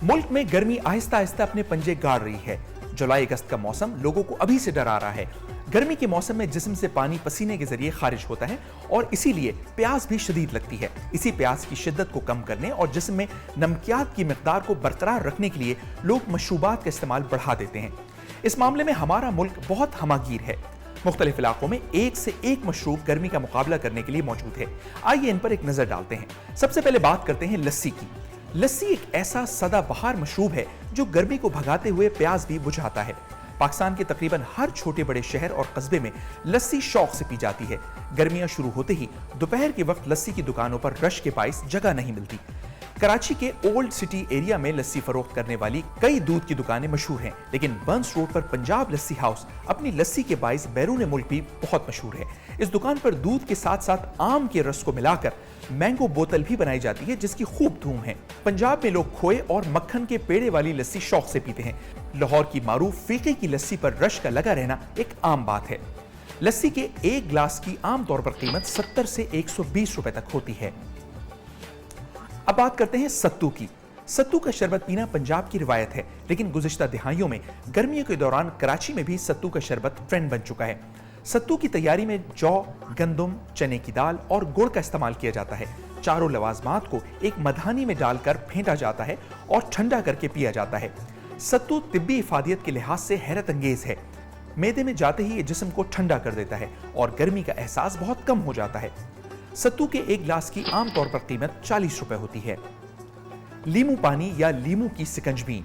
मुल्क में गर्मी आहिस्ता आहिस्ता अपने पंजे गाड़ रही है। जुलाई अगस्त का मौसम लोगों को अभी से डरा रहा है। गर्मी के मौसम में जिस्म से पानी पसीने के जरिए खारिज होता है और इसीलिए प्यास भी शदीद लगती है। इसी प्यास की शिद्दत को कम करने और जिस्म में नमकियात की मिकदार को बरकरार रखने के लिए लोग मशरूबात का इस्तेमाल बढ़ा देते हैं। इस मामले में हमारा मुल्क बहुत हमागीर है। मुख्तलिफ इलाकों में एक से एक मशरूब गर्मी का मुकाबला करने के लिए मौजूद है। आइए इन पर एक नजर डालते हैं। सबसे पहले बात करते हैं लस्सी की। लस्सी एक ऐसा सदाबहार मशरूब है जो गर्मी को भगाते हुए प्यास भी बुझाता है। पाकिस्तान के तकरीबन हर छोटे बड़े शहर और कस्बे में लस्सी शौक से पी जाती है। गर्मियां शुरू होते ही दोपहर के वक्त लस्सी की दुकानों पर रश के बाइस जगह नहीं मिलती। कराची के ओल्ड सिटी एरिया में लस्सी फरोख्त करने वाली कई दूध की दुकानें मशहूर हैं, लेकिन बंस रोड पर पंजाब लस्सी हाउस अपनी लस्सी के बाइस बैरून मुल्क भी बहुत मशहूर है। इस दुकान पर दूध के साथ साथ आम के रस को मिलाकर मैंगो बोतल भी बनाई जाती है, जिसकी खूब धूम है। पंजाब में लोग खोए और मक्खन के पेड़े वाली लस्सी शौक से पीते हैं। लाहौर की मारूफ फीके की लस्सी पर रश का लगा रहना एक आम बात है। लस्सी के एक गिलास की आमतौर पर कीमत 70 से 120 रुपए तक होती है। अब बात करते हैं सत्तू की। सत्तू का शरबत पीना पंजाब की रिवायत है, लेकिन गुज़िश्ता दिहाइयों में गर्मियों के दौरान कराची में भी सत्तू का शरबत ट्रेंड बन चुका है। सत्तू की तैयारी में जौ, गंदम, चने की दाल और गुड़ का इस्तेमाल किया जाता है। चारों लवाजमात को एक मधानी में डालकर फेंटा जाता है और ठंडा करके पिया जाता है। सत्तू तिब्बी इफादियत के लिहाज से हैरत अंगेज है। मैदे में जाते ही ये जिस्म को ठंडा कर देता है और गर्मी का एहसास बहुत कम हो जाता है। सत्तू के एक गिलास की आमतौर पर कीमत 40 रुपए होती है। लीमू पानी या लीमू की सिकंजबीन।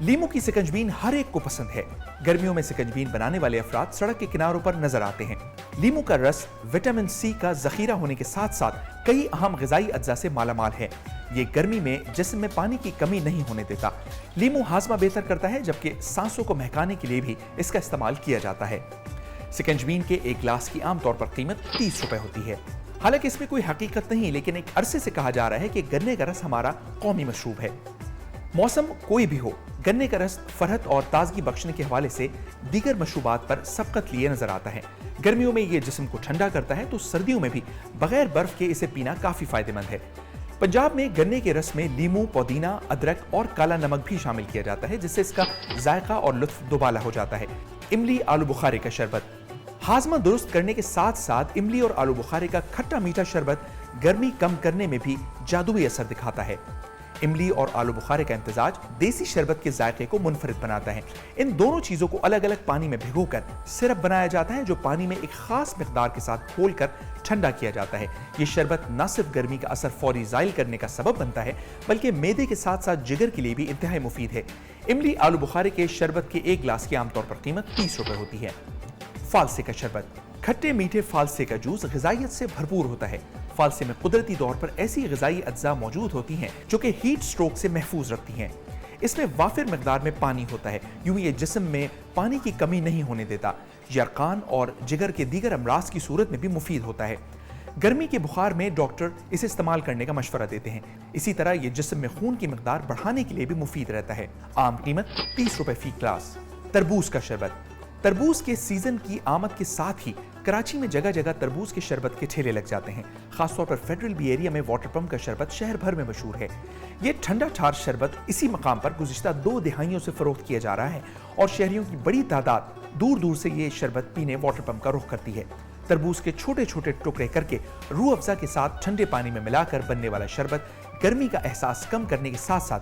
लीमू की सिकंजबीन हर एक को पसंद है। गर्मियों में सिकंजबीन बनाने वाले अफराद सड़क के किनारों पर नजर आते हैं। लीमू का रस विटामिन सी का जखीरा होने के साथ साथ कई अहम ग़िज़ाई अज्जा से मालामाल है। ये गर्मी में जिस्म में पानी की कमी नहीं होने देता। लीमू हाजमा बेहतर करता है, जबकि सांसों को महकाने के लिए भी इसका इस्तेमाल किया जाता है। सिकंजबीन के एक गिलास की आमतौर पर कीमत 30 रुपए होती है। हालांकि इसमें कोई हकीकत नहीं, लेकिन एक अरसे से कहा जा रहा है कि गन्ने का रस हमारा कौमी मशरूब है। मौसम कोई भी हो, गन्ने का रस फरहत और ताजगी बख्शने के हवाले से दीगर मशरूबात पर सबकत लिए नजर आता है। गर्मियों में ये जिस्म को ठंडा करता है, तो सर्दियों में भी बगैर बर्फ के इसे पीना काफी फायदेमंद है। पंजाब में गन्ने के रस में लीमू, पुदीना, अदरक और काला नमक भी शामिल किया जाता है, जिससे इसका जायका और लुत्फ दोबाला हो जाता है। इमली आलू बुखारे का शरबत। हाजमा दुरुस्त करने के साथ साथ इमली और आलू बुखारे का खट्टा मीठा शरबत गर्मी कम करने में भी जादुई असर दिखाता है। इमली और आलू बुखारे का इम्तिजाज देसी शरबत के जायके को मुनफरिद बनाता है। इन दोनों चीजों को अलग अलग पानी में भिगोकर सिरप बनाया जाता है, जो पानी में एक खास मिकदार के साथ घोलकर ठंडा किया जाता है। ये शरबत न सिर्फ गर्मी का असर फौरी ज़ाइल करने का सबब बनता है, बल्कि मैदे के साथ साथ जिगर के लिए भी इंतहाई मुफीद है। इमली आलू बुखारे के शरबत के एक गिलास की आमतौर पर कीमत 30 रुपए होती है। फालसे का शरबत। खट्टे मीठे फालसे का जूस ग़िज़ाइयत से भरपूर होता है। फालसे में कुदरती तौर पर ऐसी ग़िज़ाई अज्जा मौजूद होती हैं जो कि हीट स्ट्रोक से महफूज रखती हैं। इसमें वाफिर मकदार में पानी होता है, यूं ये जिस्म में पानी की कमी नहीं होने देता। यरकान और जिगर के दीगर अमराज की सूरत में भी मुफीद होता है। गर्मी के बुखार में डॉक्टर इसे इस्तेमाल करने का मशवरा देते हैं। इसी तरह ये जिस्म में खून की मकदार बढ़ाने के लिए भी मुफीद रहता है। आम कीमत 30 रुपए फी गिलास। तरबूज का शरबत। तरबूज के सीजन की आमद के साथ ही कराची में जगह जगह तरबूज के शरबत के ठेले लग जाते हैं। खासतौर पर फेडरल बी एरिया में वाटर पम्प का शरबत शहर भर में मशहूर है। ये ठंडा ठार शरबत इसी मकाम पर गुज़िश्ता 2 दिहाइयों से फरोख्त किया जा रहा है और शहरियों की बड़ी तादाद दूर दूर से ये शरबत पीने वाटर पम्प का रुख करती है। तरबूज के छोटे छोटे टुकड़े करके रूह अफ़ज़ा के साथ ठंडे पानी में मिलाकर बनने वाला शरबत गर्मी का एहसास कम करने के साथ साथ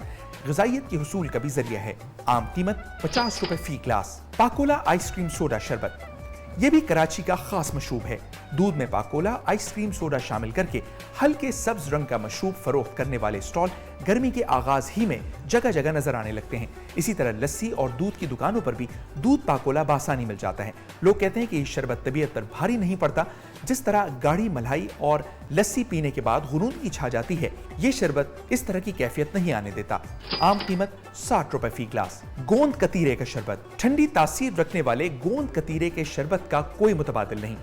ग़िज़ाइयत के हुसूल का भी जरिया है। आम कीमत 50 रुपए फी गिलास। पाकोला आइसक्रीम सोडा शरबत। यह भी कराची का खास मशरूब है। दूध में पाकोला आइसक्रीम सोडा शामिल करके हल्के सब्ज रंग का मशरूब फरोख्त करने वाले स्टॉल गर्मी के आगाज ही में जगह जगह नजर आने लगते हैं। इसी तरह लस्सी और दूध की दुकानों पर भी दूध पाकोला बासानी मिल जाता है। लोग कहते हैं कि यह शरबत तबीयत पर भारी नहीं पड़ता। जिस तरह गाढ़ी मलाई और लस्सी पीने के बाद गुनूदगी छा जाती है, ये शरबत इस तरह की कैफियत नहीं आने देता। आम कीमत 60 रुपए फी गिलास। गोंद कतीरे का शरबत। ठंडी तासीर रखने वाले गोंद कतीरे के शरबत का कोई मुतबादिल नहीं।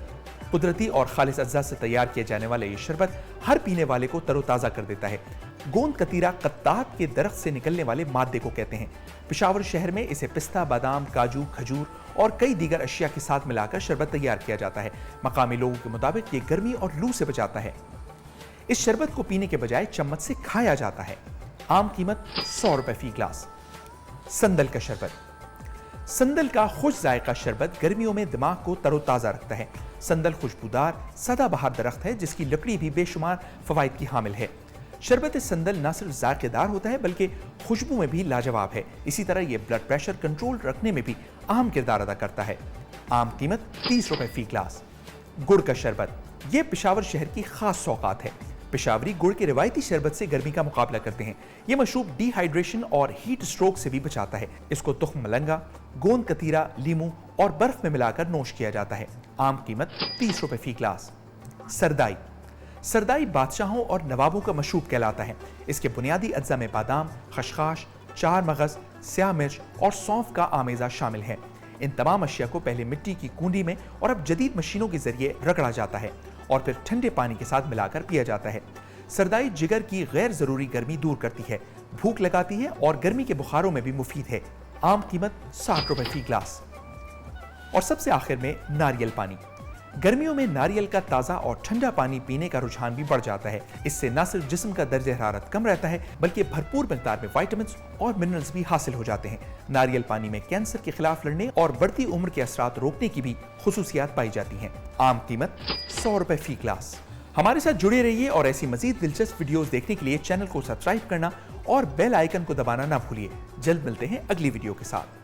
कुदरती और खालिस अज्जा से तैयार किया जाने वाला ये शरबत हर पीने वाले को तरोताज़ा कर देता है। गोंद कतीरा कत्तात के दरख्त से निकलने वाले मादे को कहते हैं। पेशावर शहर में इसे पिस्ता, बादाम, काजू, खजूर और कई दीगर अशिया के साथ मिलाकर शरबत तैयार किया जाता है। मकामी लोगों के मुताबिक ये गर्मी और लू से बचाता है। इस शरबत को पीने के बजाय चम्मच से खाया जाता है। आम कीमत 100 रुपए फी ग्लास। संदल का शरबत। संदल का खुश जायका शरबत गर्मियों में दिमाग को तरोताजा रखता है। संदल खुशबूदार सदाबहार दरख्त है जिसकी लकड़ी भी बेशुमार फवाइद की हामिल है। शरबत संदल न सिर्फ जायकेदार होता है बल्कि खुशबू में भी लाजवाब है। इसी तरह यह ब्लड प्रेशर कंट्रोल रखने में भी अहम किरदार अदा करता है। आम कीमत 30 रुपए फी ग्लास। गुड़ का शरबत। यह पेशावर शहर की खास सौगात है। पेशावरी गुड़ के रिवायती शरबत से गर्मी का मुकाबला करते हैं। यह मशरूब डिहाइड्रेशन और हीट स्ट्रोक से भी बचाता है। इसको तुख्म मलंगा, गोंद कतीरा, लीमू और बर्फ में मिलाकर नोश किया जाता है। आम कीमत 30 रुपए फी ग्लास। सरदाई। सरदाई बादशाहों और नवाबों का मशरूब कहलाता है। इसके बुनियादी अज्जा में बादाम, खशखाश, चार मगज, स्याह मिर्च और सौंफ का आमेजा शामिल है। इन तमाम अशिया को पहले मिट्टी की कूंडी में और अब जदीद मशीनों के जरिए रगड़ा जाता है और फिर ठंडे पानी के साथ मिलाकर पिया जाता है। सरदाई जिगर की गैर जरूरी गर्मी दूर करती है, भूख लगाती है और गर्मी के बुखारों में भी मुफीद है। आम कीमत 60 रुपए फी ग्लास। और सबसे आखिर में नारियल पानी। गर्मियों में नारियल का ताज़ा और ठंडा पानी पीने का रुझान भी बढ़ जाता है। इससे न सिर्फ जिस्म का दर्जे हरारत कम रहता है बल्कि भरपूर मिकदार में विटामिन्स और मिनरल्स भी हासिल हो जाते हैं। नारियल पानी में कैंसर के खिलाफ लड़ने और बढ़ती उम्र के असरात रोकने की भी खुसूसियात पाई जाती हैं। आम कीमत 100 रुपए फी ग्लास। हमारे साथ जुड़े रहिए और ऐसी मजीद दिलचस्प वीडियोस देखने के लिए चैनल को सब्सक्राइब करना और बेल आइकन को दबाना ना भूलिए। जल्द मिलते हैं अगली वीडियो के साथ।